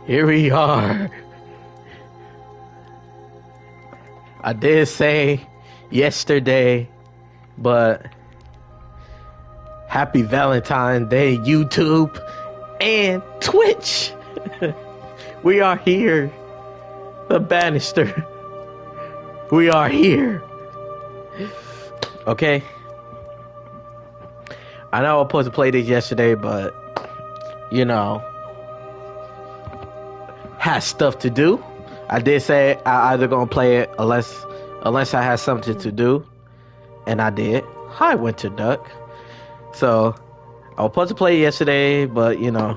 Here we are. I did say yesterday, but happy Valentine's Day, YouTube and Twitch. We are here. The Banister. We are here. Okay. I know I was supposed to play this yesterday, but you know, had stuff to do. I did say I either gonna play it unless I had something to do, and I did. Hi, Winter Duck. So I was supposed to play it yesterday, but you know,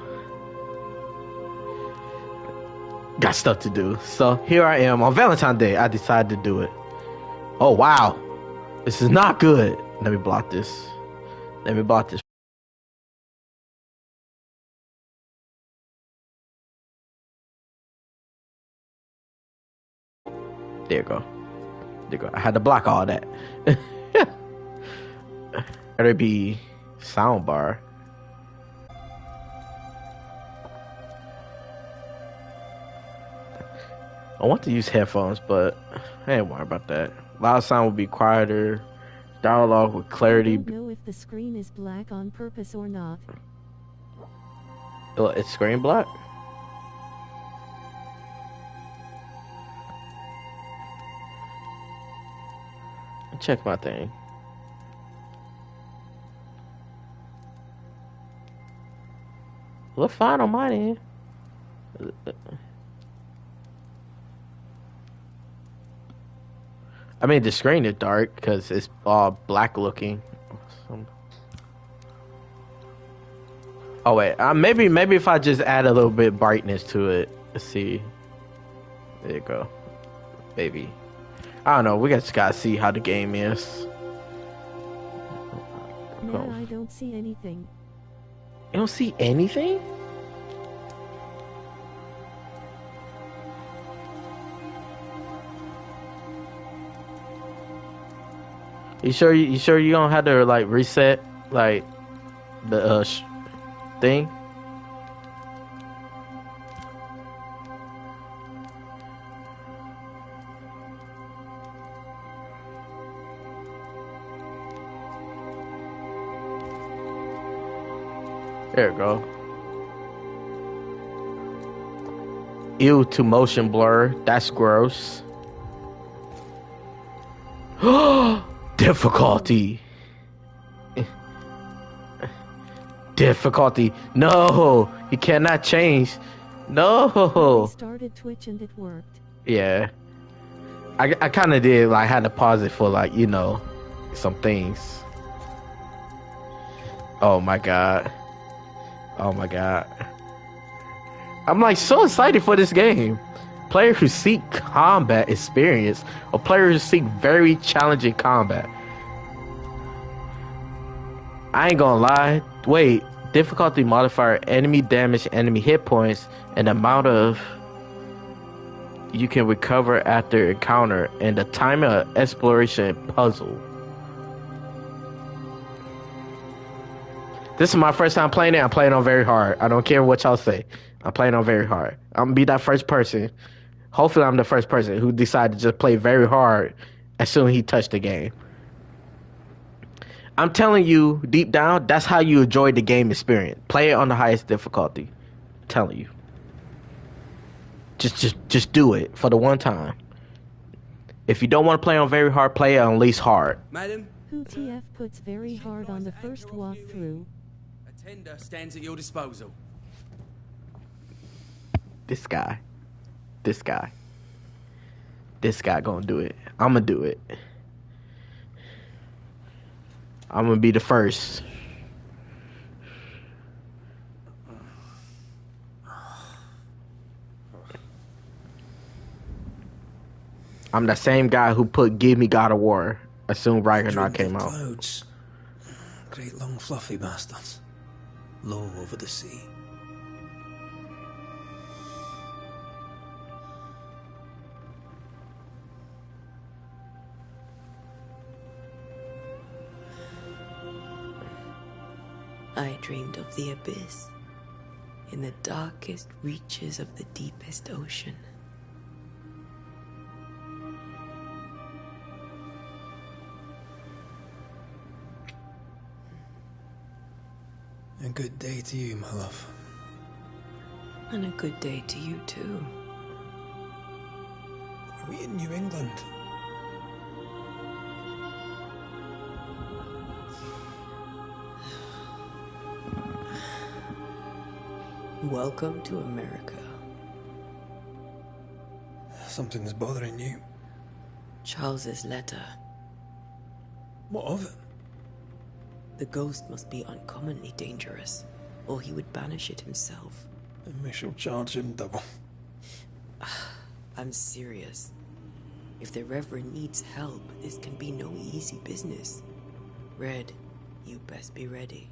got stuff to do. So here I am on Valentine's Day. I decided to do it. Oh wow, this is not good. Let me block this. Let me block this. There you go. There you go. I had to block all that. Better be soundbar. I want to use headphones, but I ain't worried about that. Loud sound will be quieter. Dialogue with clarity. I don't know if the screen is black on purpose or not. It's screen black? Check my thing. Look fine on my end. I mean, the screen is dark because it's all black looking. Oh wait, maybe if I just add a little bit brightness to it. Let's see. There you go. Maybe. I don't know. We just gotta see how the game is. No, I don't see anything. You don't see anything? You sure you don't have to like reset like the thing? There you go. Ew to motion blur. That's gross. Difficulty. Difficulty. No, you cannot change. No. I started Twitch and it worked. Yeah. I kind of did. Like, had to pause it for like, you know, some things. Oh my god. Oh my god. I'm like so excited for this game. Players who seek combat experience or players who seek very challenging combat. I ain't gonna lie. Wait, difficulty modifier, enemy damage, enemy hit points, and amount of you can recover after encounter, and the time of exploration puzzle. This is my first time playing it. I'm playing on very hard. I don't care what y'all say. I'm playing on very hard. I'm gonna be that first person. Hopefully, I'm the first person who decided to just play very hard as soon as he touched the game. I'm telling you, deep down, that's how you enjoy the game experience. Play it on the highest difficulty. I'm telling you. Just do it for the one time. If you don't want to play on very hard, play it on least hard. Madam, Who TF puts very hard on the first walkthrough. a tender stands at your disposal. This guy gonna do it. I'm gonna do it. I'm gonna be the first. I'm the same guy who put "Give Me God of War" as soon as Ragnarok came out. Clouds. Great long fluffy bastards. Low over the sea. I dreamed of the abyss. in the darkest reaches of the deepest ocean. A good day to you, my love. And a good day to you, too. Are we in New England? Welcome to America. Something's bothering you. Charles's letter. What of it? The ghost must be uncommonly dangerous, or he would banish it himself. And we shall charge him double. I'm serious. If the Reverend needs help, this can be no easy business. Red, you best be ready.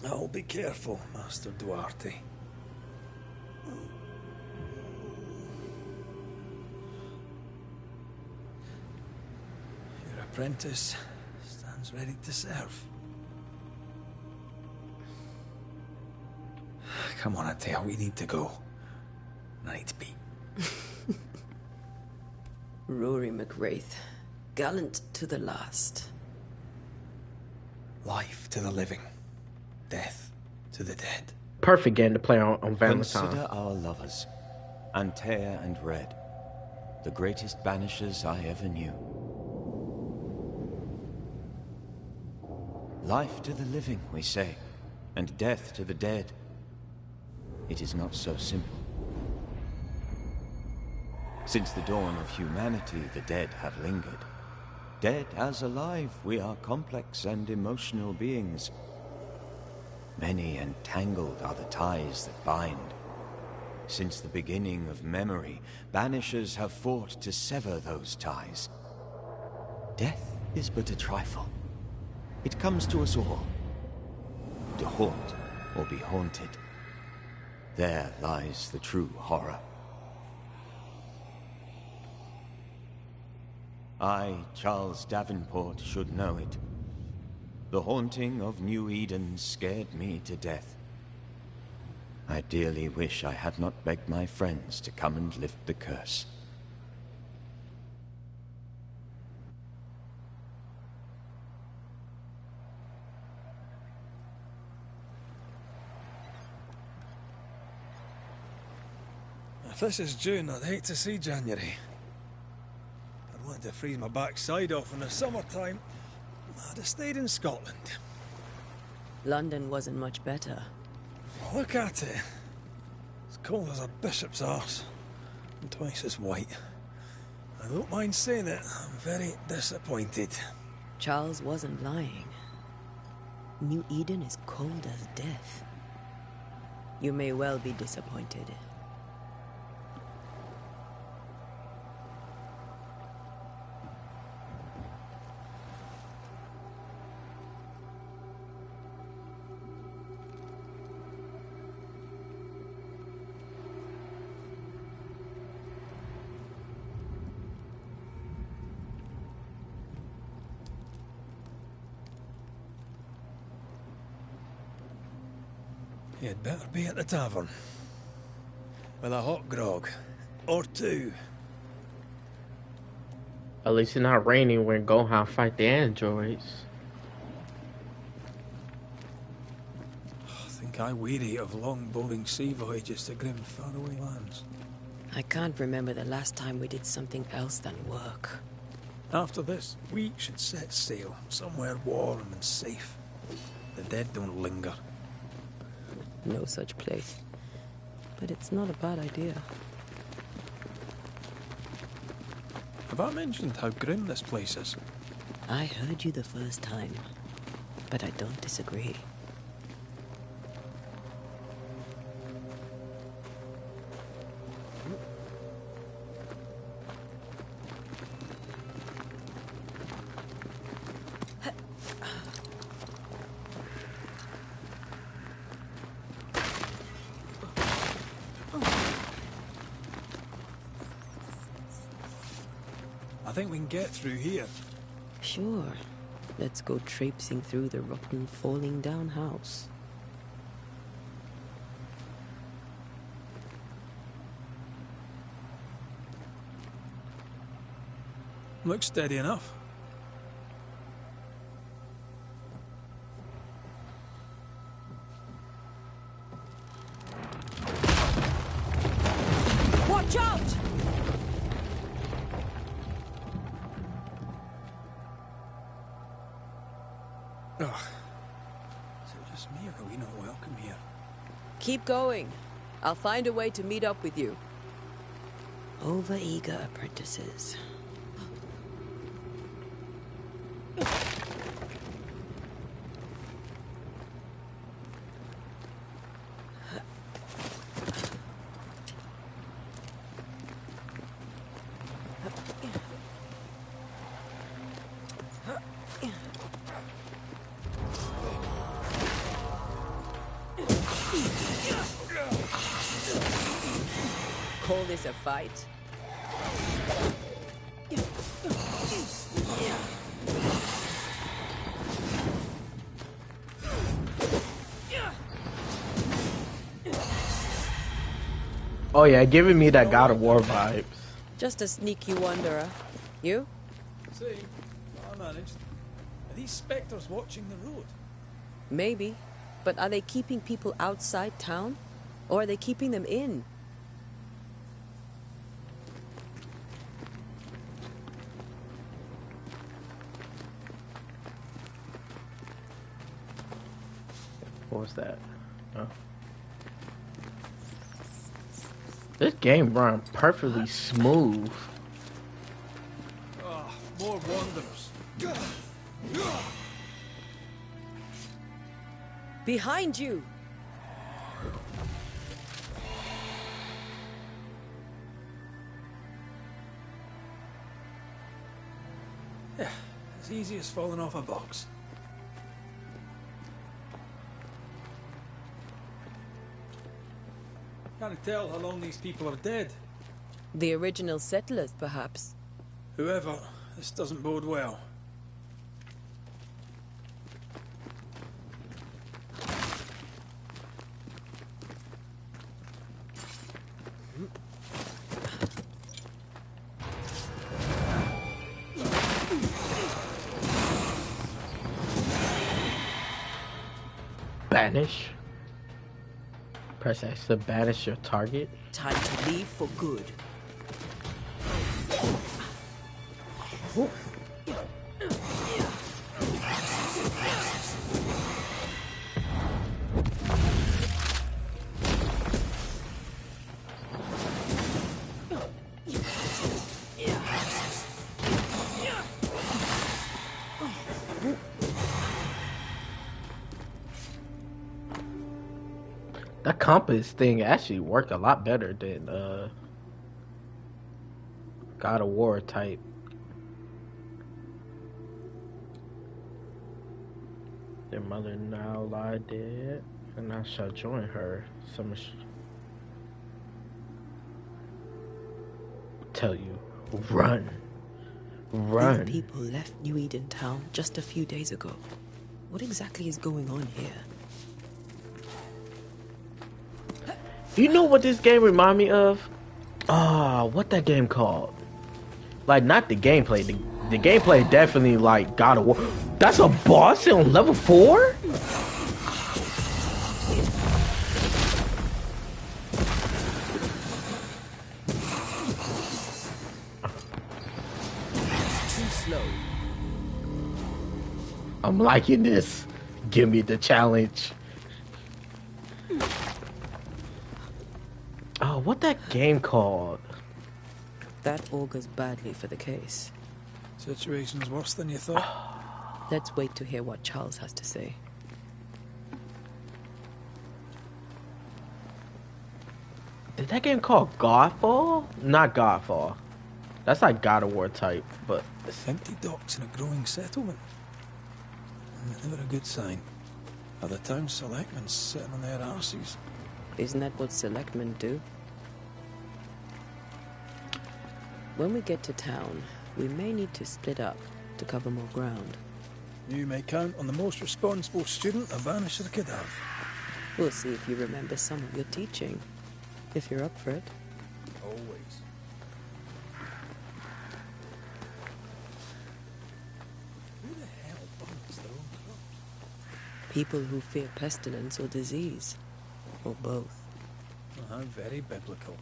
I'll be careful, Master Duarte. Your apprentice stands ready to serve. Come on, Atea, we need to go. Night be. Rory McWraith, gallant to the last. Life to the living, death to the dead. Perfect game to play on Valentine's. Consider our lovers, Antea and Red, the greatest banishers I ever knew. Life to the living, we say, and death to the dead. It is not so simple. Since the dawn of humanity, the dead have lingered. Dead as alive, we are complex and emotional beings. Many and tangled are the ties that bind. Since the beginning of memory, banishers have fought to sever those ties. Death is but a trifle. It comes to us all. To haunt or be haunted. There lies the true horror. I, Charles Davenport, should know it. The haunting of New Eden scared me to death. I dearly wish I had not begged my friends to come and lift the curse. If this is June, I'd hate to see January. I'd want to freeze my backside off in the summertime. I'd have stayed in Scotland. London wasn't much better. Look at it. As cold as a bishop's arse. And twice as white. I don't mind saying it, I'm very disappointed. Charles wasn't lying. New Eden is cold as death. You may well be disappointed. You'd better be at the tavern. With a hot grog. Or two. At least it's not raining when Gohan fight the androids. I think I weary of long, boring sea voyages to grim, faraway lands. I can't remember the last time we did something else than work. After this, we should set sail somewhere warm and safe. The dead don't linger. No such place. But it's not a bad idea. Have I mentioned how grim this place is? I heard you the first time, but I don't disagree. I think we can get through here. Sure. Let's go traipsing through the rotten, falling down house. Looks steady enough. Watch out! Ugh. Is it just me, or are we not welcome here? Keep going. I'll find a way to meet up with you. Overeager apprentices. Call this a fight? Oh yeah, giving me that God of War vibes. Just a sneaky wanderer. You? See, I managed. Are these spectres watching the road? Maybe. But are they keeping people outside town? Or are they keeping them in? What was that? Oh. This game run perfectly smooth. Ah, more wanderers. Behind you! Yeah, as easy as falling off a box. Can't tell how long these people are dead. The original settlers, perhaps. Whoever, this doesn't bode well. Banish. Press X to banish your target. Time to leave for good. That compass thing actually worked a lot better than God of War type. Their mother now lie dead, and I shall join her. Tell you, run. Run. These people left New Eden town just a few days ago. What exactly is going on here? You know what this game remind me of? What that game called? Like, not the gameplay. The gameplay definitely like God of War. That's a boss on level 4? Too slow. I'm liking this. Give me the challenge. Oh, what that game called? That augurs badly for the case. Situation's worse than you thought. Let's wait to hear what Charles has to say. Did that game called Godfall? Not Godfall. That's like God of War type, but Empty docks in a growing settlement. Never a good sign. Are the town selectmen sitting on their arses? Isn't that what selectmen do? When we get to town, we may need to split up to cover more ground. You may count on the most responsible student a Banisher could have. We'll see if you remember some of your teaching, if you're up for it. Always. People who fear pestilence or disease, or both. Very biblical.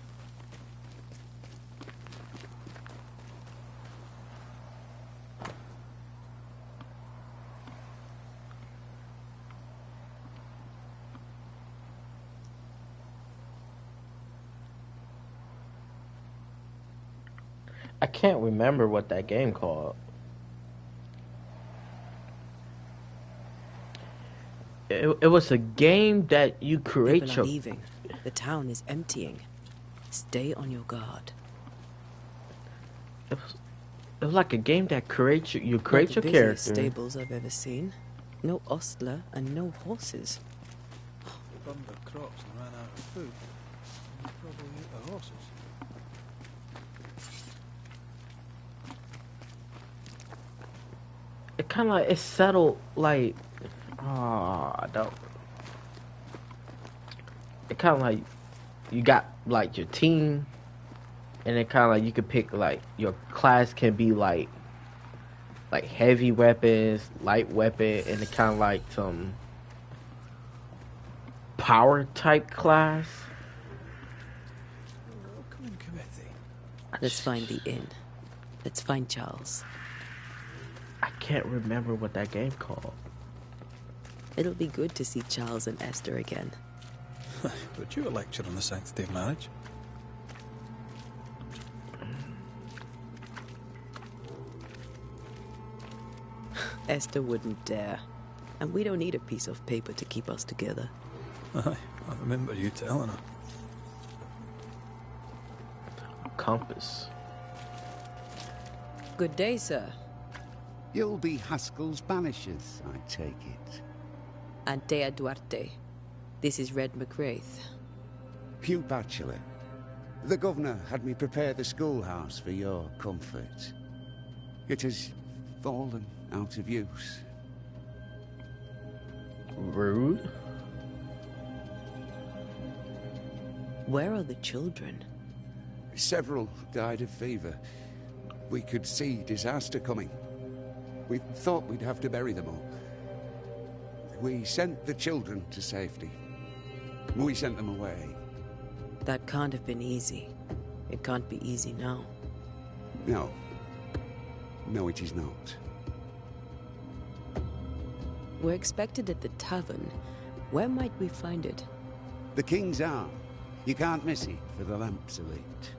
I can't remember what that game called. It was a game that you create People are leaving. The town is emptying. Stay on your guard. It was like a game that creates you create Not the your character. busiest stables I've ever seen. No ostler and no horses. They bummed their crops and ran out of food. And they probably ate the horses. It kind of like it's settled like I don't. It kind of like you got like your team, and it kind of like you could pick like your class can be like heavy weapons, light weapon, and it kind of like some power type class. Welcome, committee. Let's find the inn. Let's find Charles. I can't remember what that game called. It'll be good to see Charles and Esther again. But you a lecture on the sanctity of marriage? Esther wouldn't dare. And we don't need a piece of paper to keep us together. Aye, I remember you telling her. Compass. Good day, sir. You'll be Haskell's Banishers, I take it. Antea Duarte. This is Red McWraith. Hugh Batchelor. The governor had me prepare the schoolhouse for your comfort. It has fallen out of use. Rude. Where are the children? Several died of fever. We could see disaster coming. We thought we'd have to bury them all. We sent the children to safety. We sent them away. That can't have been easy. It can't be easy now. No. No, it is not. We're expected at the tavern. Where might we find it? The King's Arm. You can't miss it, for the lamps are lit.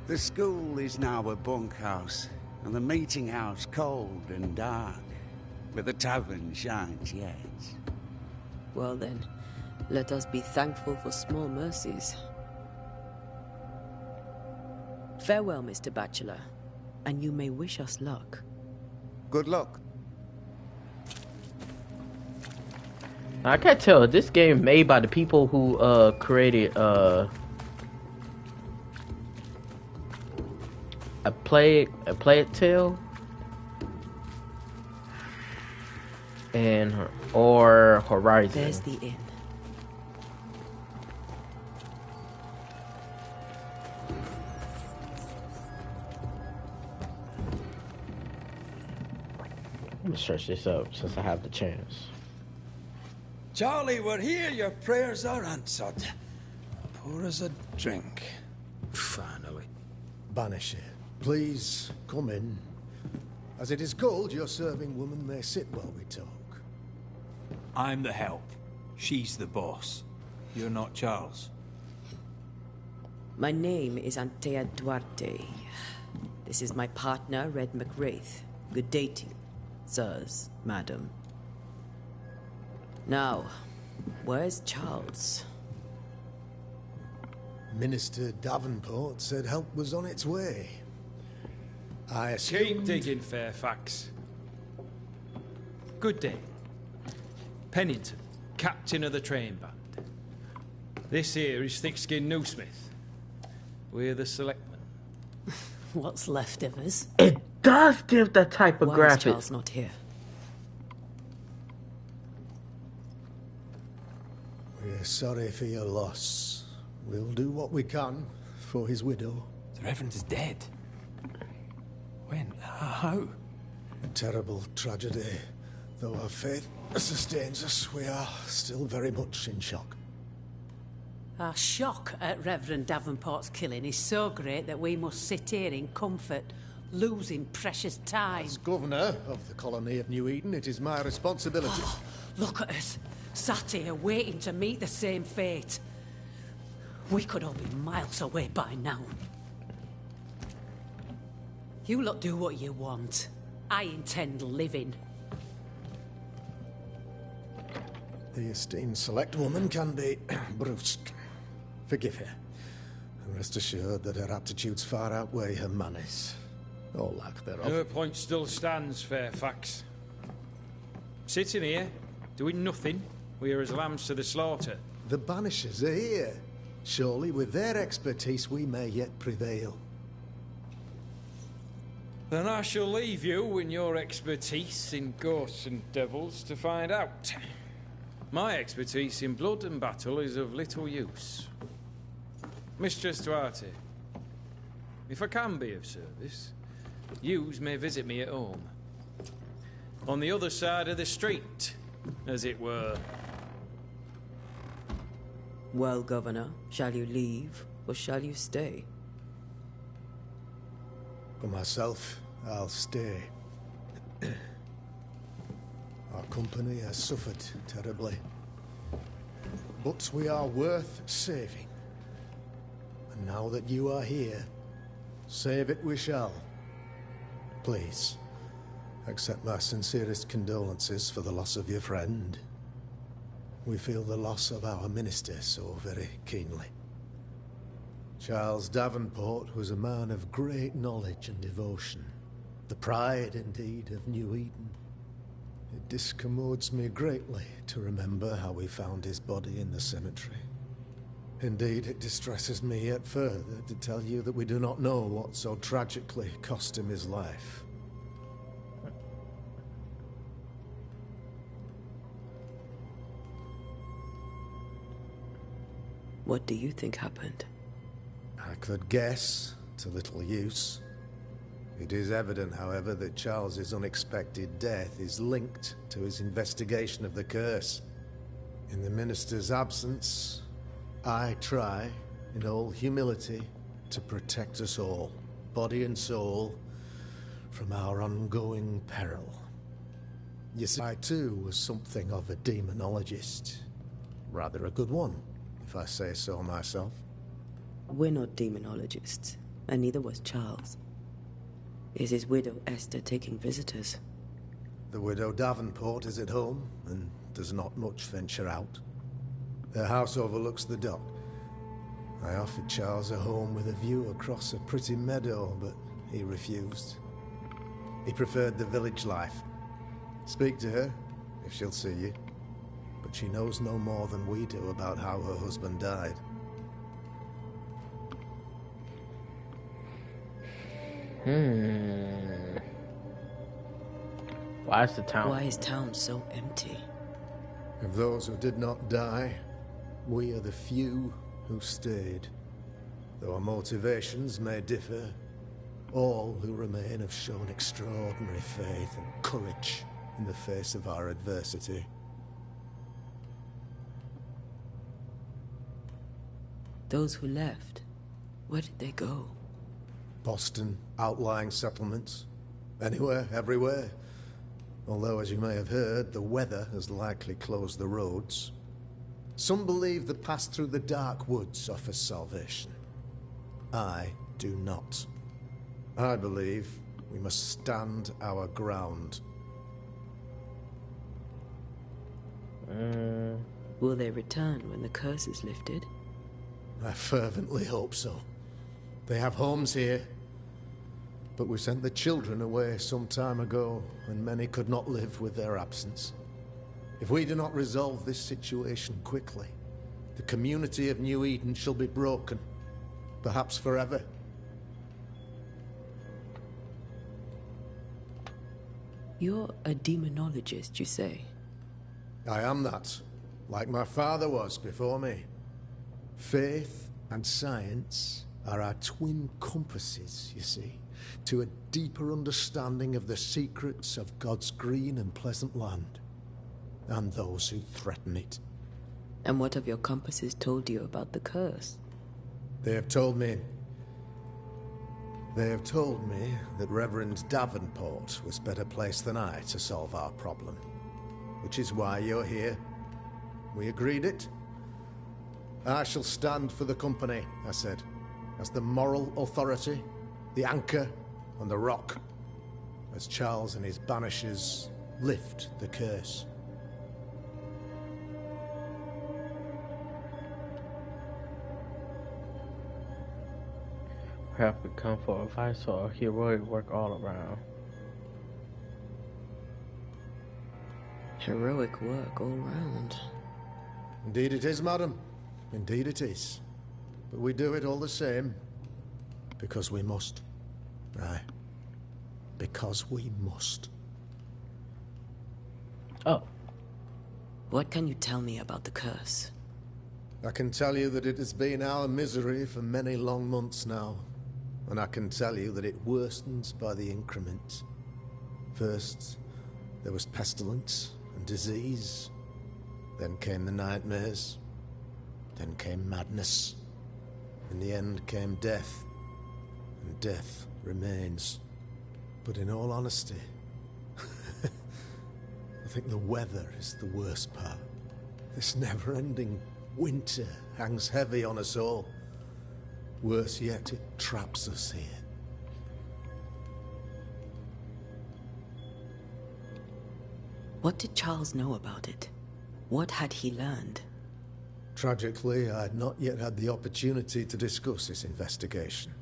The school is now a bunkhouse, and the meeting house cold and dark. But the tavern shines yet. Well then, let us be thankful for small mercies. Farewell, Mr. Batchelor, and you may wish us luck. Good luck. I can't tell. This game made by the people who created a Plague Tale and or Horizon. There's the inn. Let me search this up since I have the chance. Charlie, we're here. Your prayers are answered. Pour us a drink. Finally. Banisher, please come in. As it is called, your serving woman may sit while we talk. I'm the help. She's the boss. You're not Charles. My name is Antea Duarte. This is my partner, Red McWraith. Good day to you, sirs, madam. Now, where's Charles? Minister Davenport said help was on its way. I assumed... Keep digging, Fairfax. Good day. Pennington, captain of the train band. This here is Thickskin Newsmith. We're the selectmen. What's left of us? It does give that type of Why graphics. is Charles not here? We're sorry for your loss. We'll do what we can for his widow. The Reverend is dead. When? How? A terrible tragedy. Though our faith sustains us, we are still very much in shock. Our shock at Reverend Davenport's killing is so great that we must sit here in comfort, losing precious time. As governor of the colony of New Eden, it is my responsibility. Look at us, sat here waiting to meet the same fate. We could all be miles away by now. You lot do what you want. I intend living. The esteemed select woman can be brusque. Forgive her. And rest assured that her aptitudes far outweigh her manners. Or lack thereof. Her point still stands, Fairfax. Sitting here, doing nothing, we are as lambs to the slaughter. The Banishers are here. Surely with their expertise we may yet prevail. Then I shall leave you and your expertise in ghosts and devils to find out. My expertise in blood and battle is of little use. Mistress Duarte, if I can be of service, yous may visit me at home. On the other side of the street, as it were. Well, Governor, shall you leave or shall you stay? For myself, I'll stay. Our company has suffered terribly. But we are worth saving. And now that you are here, save it we shall. Please, accept my sincerest condolences for the loss of your friend. We feel the loss of our minister so very keenly. Charles Davenport was a man of great knowledge and devotion. The pride, indeed, of New Eden. It discommodes me greatly to remember how we found his body in the cemetery. Indeed, it distresses me yet further to tell you that we do not know what so tragically cost him his life. What do you think happened? I could guess, to little use. It is evident, however, that Charles's unexpected death is linked to his investigation of the curse. In the minister's absence, I try, in all humility, to protect us all, body and soul, from our ongoing peril. You see, I too was something of a demonologist. Rather a good one, if I say so myself. We're not demonologists, and neither was Charles. Is his widow Esther taking visitors? The widow Davenport is at home, and does not much venture out. Their house overlooks the dock. I offered Charles a home with a view across a pretty meadow, but he refused. He preferred the village life. Speak to her, if she'll see you. But she knows no more than we do about how her husband died. Why is the town? Why is town so empty? Of those who did not die, we are the few who stayed. Though our motivations may differ, all who remain have shown extraordinary faith and courage in the face of our adversity. Those who left, where did they go? Boston, outlying settlements. Anywhere, everywhere. Although, as you may have heard, the weather has likely closed the roads. Some believe the path through the dark woods offers salvation. I do not. I believe we must stand our ground. Will they return when the curse is lifted? I fervently hope so. They have homes here. But we sent the children away some time ago, and many could not live with their absence. If we do not resolve this situation quickly, the community of New Eden shall be broken, perhaps forever. You're a demonologist, you say? I am that, like my father was before me. Faith and science are our twin compasses, you see. to a deeper understanding of the secrets of God's green and pleasant land, and those who threaten it. And what have your compasses told you about the curse? They have told me that Reverend Davenport was better placed than I to solve our problem. Which is why you're here. We agreed it. I shall stand for the company, I said, as the moral authority, the anchor, and the rock, as Charles and his Banishers lift the curse. Perhaps we come for advice or heroic work all around. Heroic work all round. Indeed it is, madam. Indeed it is. But we do it all the same. Because we must. Aye. Because we must. Oh. What can you tell me about the curse? I can tell you that it has been our misery for many long months now. And I can tell you that it worstens by the increment. First, there was pestilence and disease. Then came the nightmares. Then came madness. In the end came death. And death remains. But in all honesty, I think the weather is the worst part. This never-ending winter hangs heavy on us all. Worse yet, it traps us here. What did Charles know about it? What had he learned? Tragically, I had not yet had the opportunity to discuss his investigation.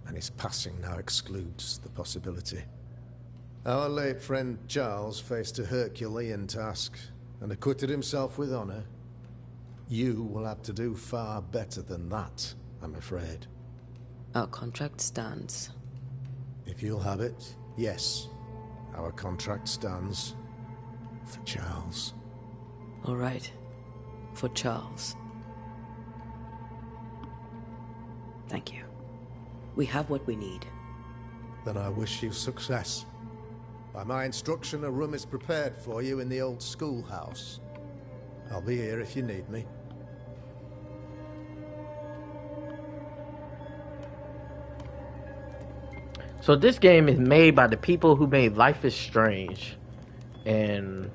And his passing now excludes the possibility. Our late friend Charles faced a Herculean task and acquitted himself with honor. You will have to do far better than that, I'm afraid. Our contract stands. If you'll have it, yes. Our contract stands for Charles. All right. For Charles. Thank you. We have what we need. Then I wish you success. By my instruction, a room is prepared for you in the old schoolhouse. I'll be here if you need me. So this game is made by the people who made Life is Strange and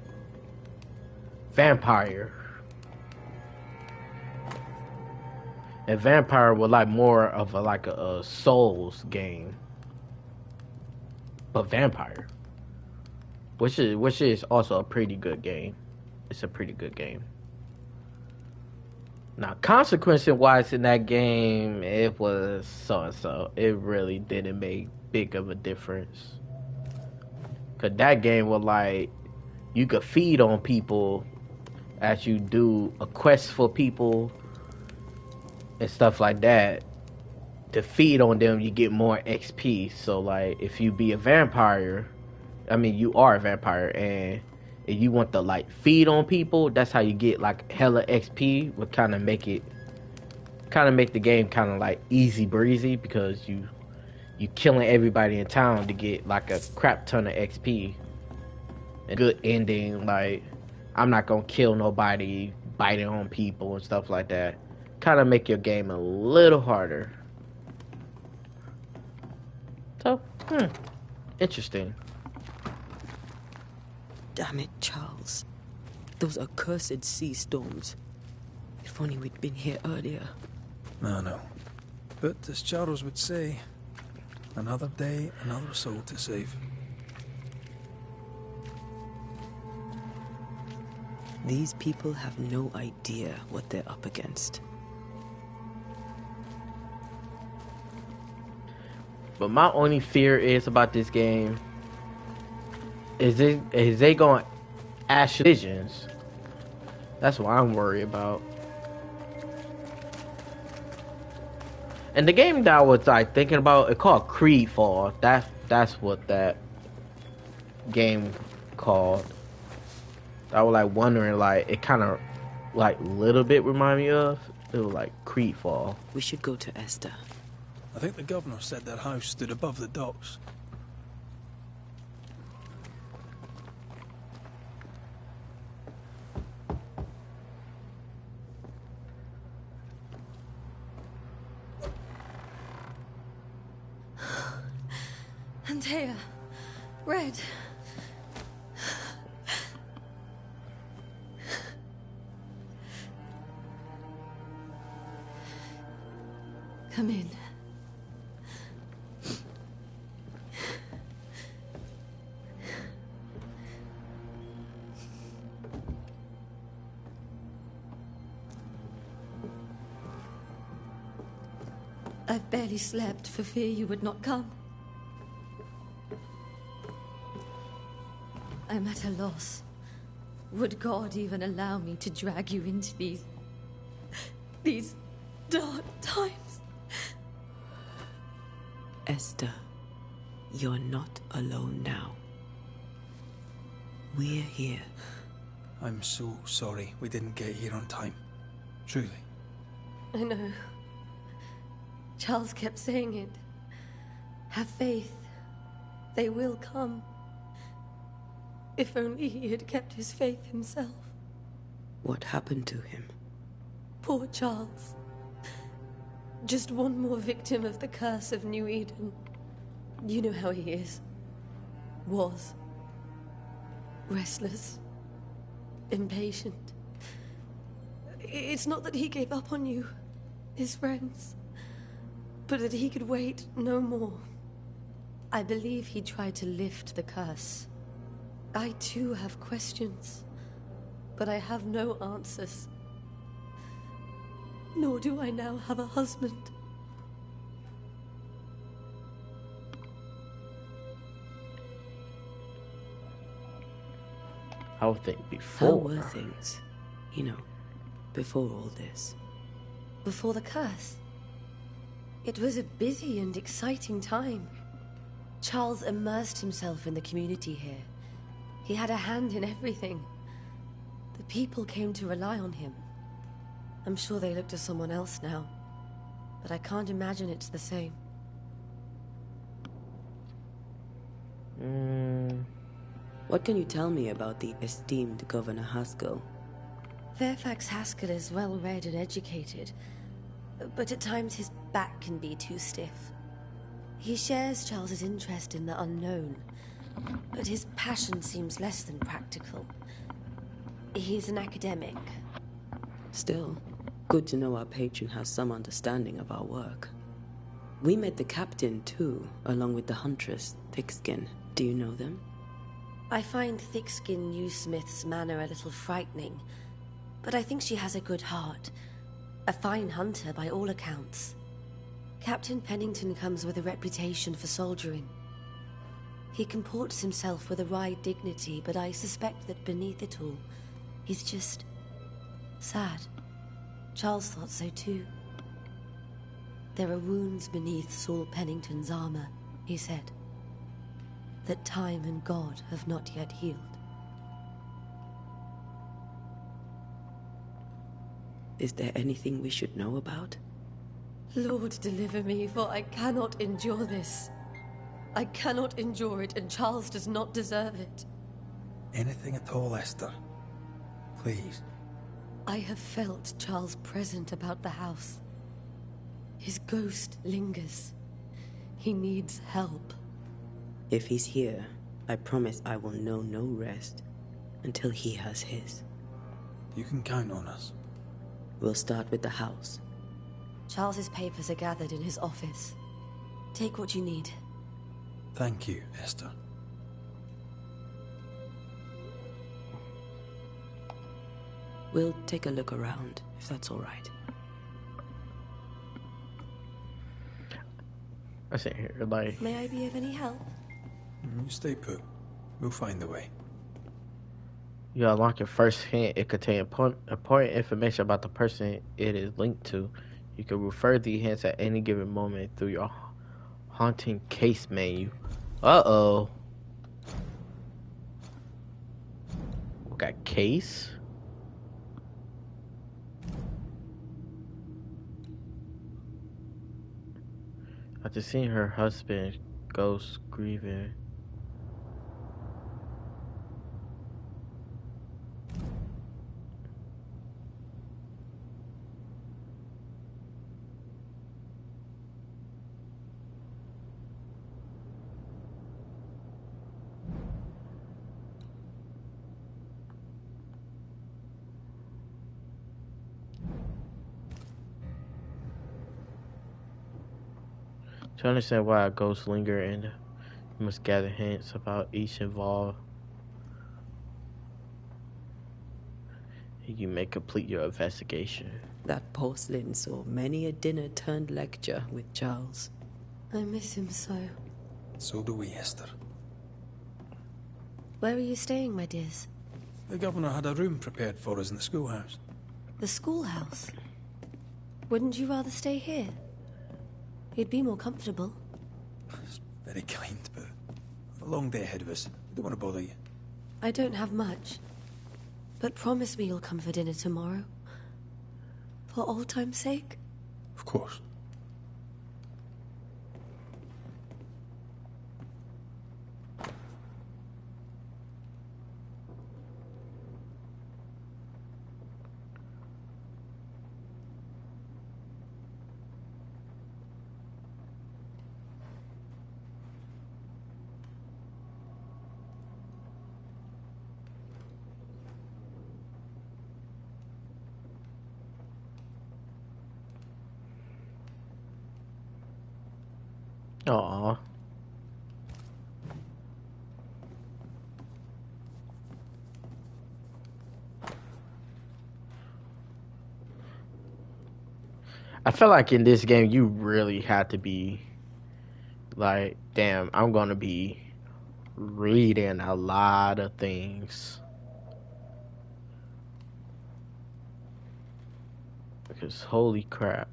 Vampire. And Vampire was like more of a Souls game. But Vampire. Which is also a pretty good game. It's a pretty good game. Now, consequence-wise in that game, it was so-and-so. It really didn't make big of a difference. Cause that game was like, you could feed on people as you do a quest for people and stuff like that. To feed on them, you get more XP. So like, if you be a vampire, I mean, you are a vampire, and if you want to like feed on people, that's how you get like hella XP. Would kind of make the game kind of like easy breezy, because you killing everybody in town to get like a crap ton of XP. A good ending, like I'm not gonna kill nobody, biting on people and stuff like that. Kind of make your game a little harder. So, interesting. Damn it, Charles. Those accursed sea storms. If only we'd been here earlier. No. But as Charles would say, another day, another soul to save. These people have no idea what they're up against. But my only fear is about this game is they going to ask decisions. That's what I'm worried about. And the game that I was like thinking about, it called Creedfall. That's what that game called. I was like wondering, like it kind of like little bit remind me of. It was like Creedfall. We should go to Esther. I think the governor said their house stood above the docks. Antea, Red. Come in. I've barely slept for fear you would not come. I'm at a loss. Would God even allow me to drag you into these dark times? Esther, you're not alone now. We're here. I'm so sorry we didn't get here on time. Truly. I know. Charles kept saying it. Have faith. They will come. If only he had kept his faith himself. What happened to him? Poor Charles. Just one more victim of the curse of New Eden. You know how he is. Was. Restless. Impatient. It's not that he gave up on you, his friends, but that he could wait no more. I believe he tried to lift the curse. I too have questions, but I have no answers. Nor do I now have a husband. I would think How before. were things, before all this? Before the curse? It was a busy and exciting time. Charles immersed himself in the community here. He had a hand in everything. The people came to rely on him. I'm sure they look to someone else now, but I can't imagine it's the same. What can you tell me about the esteemed Governor Haskell? Fairfax Haskell is well-read and educated, but at times his back can be too stiff. He shares Charles's interest in the unknown, but his passion seems less than practical. He's an academic. Still, good to know our patron has some understanding of our work. We met the captain, too, along with the huntress, Thickskin. Do you know them? I find Thickskin Newsmith's manner a little frightening, but I think she has a good heart. A fine hunter by all accounts. Captain Pennington comes with a reputation for soldiering. He comports himself with a wry dignity, but I suspect that beneath it all, he's just sad. Charles thought so too. There are wounds beneath Saul Pennington's armor, he said, that time and God have not yet healed. Is there anything we should know about? Lord, deliver me, for I cannot endure this. I cannot endure it, and Charles does not deserve it. Anything at all, Esther. Please. I have felt Charles present about the house. His ghost lingers. He needs help. If he's here, I promise I will know no rest until he has his. You can count on us. We'll start with the house. Charles's papers are gathered in his office. Take what you need. Thank you, Esther. We'll take a look around, if that's all right. I sit here like. May I be of any help? You stay put. We'll find a way. You unlock your first hint. It contains important information about the person it is linked to. You can refer the hints at any given moment through your haunting case menu. Uh-oh. We got case. After seeing her husband ghost grieving. To understand why a ghost linger and you must gather hints about each involved. You may complete your investigation. That porcelain saw many a dinner turned lecture with Charles. I miss him so. So do we, Esther. Where are you staying, my dears? The governor had a room prepared for us in the schoolhouse. The schoolhouse? Wouldn't you rather stay here? You'd be more comfortable. It's very kind, but I've a long day ahead of us. I don't want to bother you. I don't have much. But promise me you'll come for dinner tomorrow. For old time's sake. Of course. Aw. I feel like in this game you really had to be like, damn, I'm gonna be reading a lot of things. Because holy crap.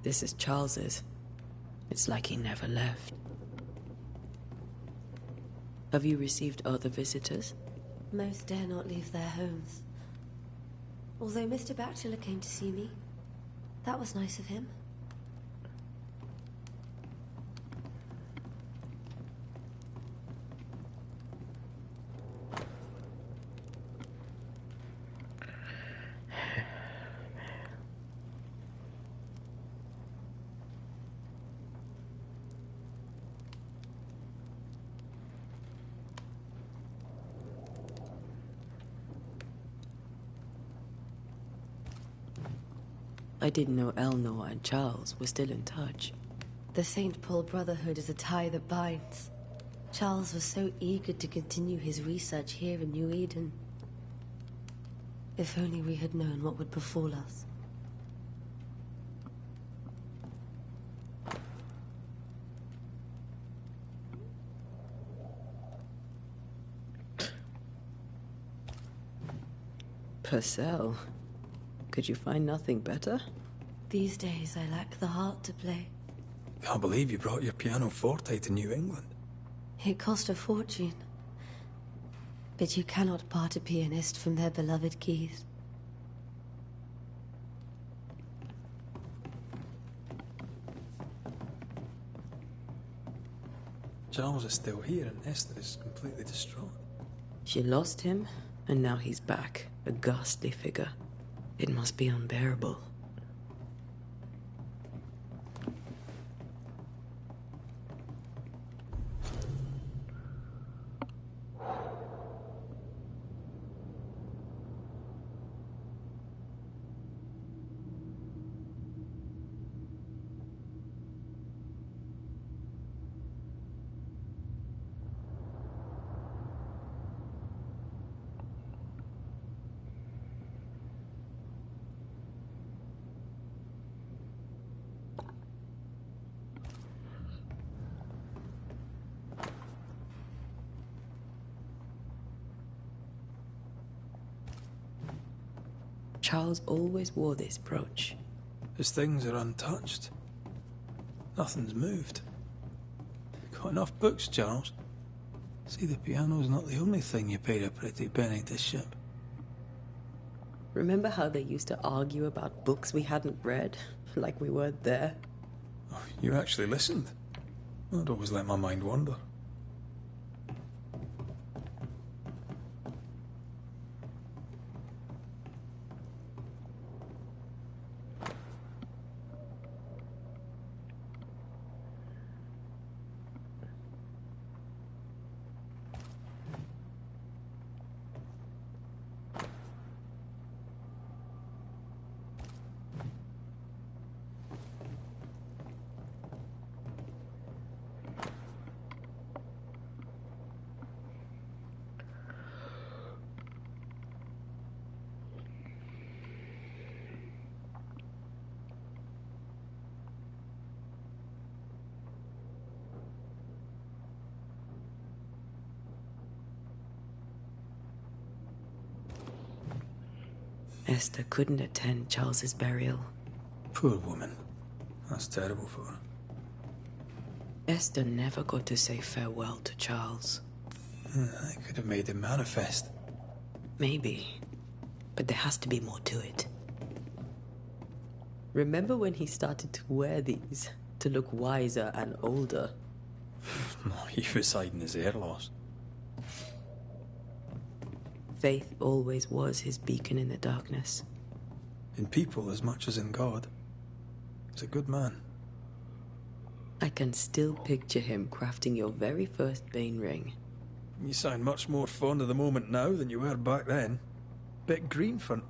This is Charles's. It's like he never left. Have you received other visitors? Most dare not leave their homes. Although Mr. Bachelor came to see me. That was nice of him. I didn't know Eleanor and Charles were still in touch. The St. Paul Brotherhood is a tie that binds. Charles was so eager to continue his research here in New Eden. If only we had known what would befall us. Purcell. Could you find nothing better? These days I lack the heart to play. Can't believe you brought your piano forte to New England. It cost a fortune. But you cannot part a pianist from their beloved keys. Charles is still here and Esther is completely distraught. She lost him, and now he's back, a ghastly figure. It must be unbearable. Charles always wore this brooch. His things are untouched. Nothing's moved. Got enough books, Charles. See, the piano's not the only thing you paid a pretty penny to ship. Remember how they used to argue about books we hadn't read? Like we weren't there? Oh, you actually listened. I'd always let my mind wander. Esther couldn't attend Charles's burial. Poor woman. That's terrible for her. Esther never got to say farewell to Charles. I could have made him manifest. Maybe. But there has to be more to it. Remember when he started to wear these to look wiser and older? He was hiding his hair loss. Faith always was his beacon in the darkness. In people as much as in God. He's a good man. I can still picture him crafting your very first Bane ring. You sound much more fond of the moment now than you were back then. Bit green for an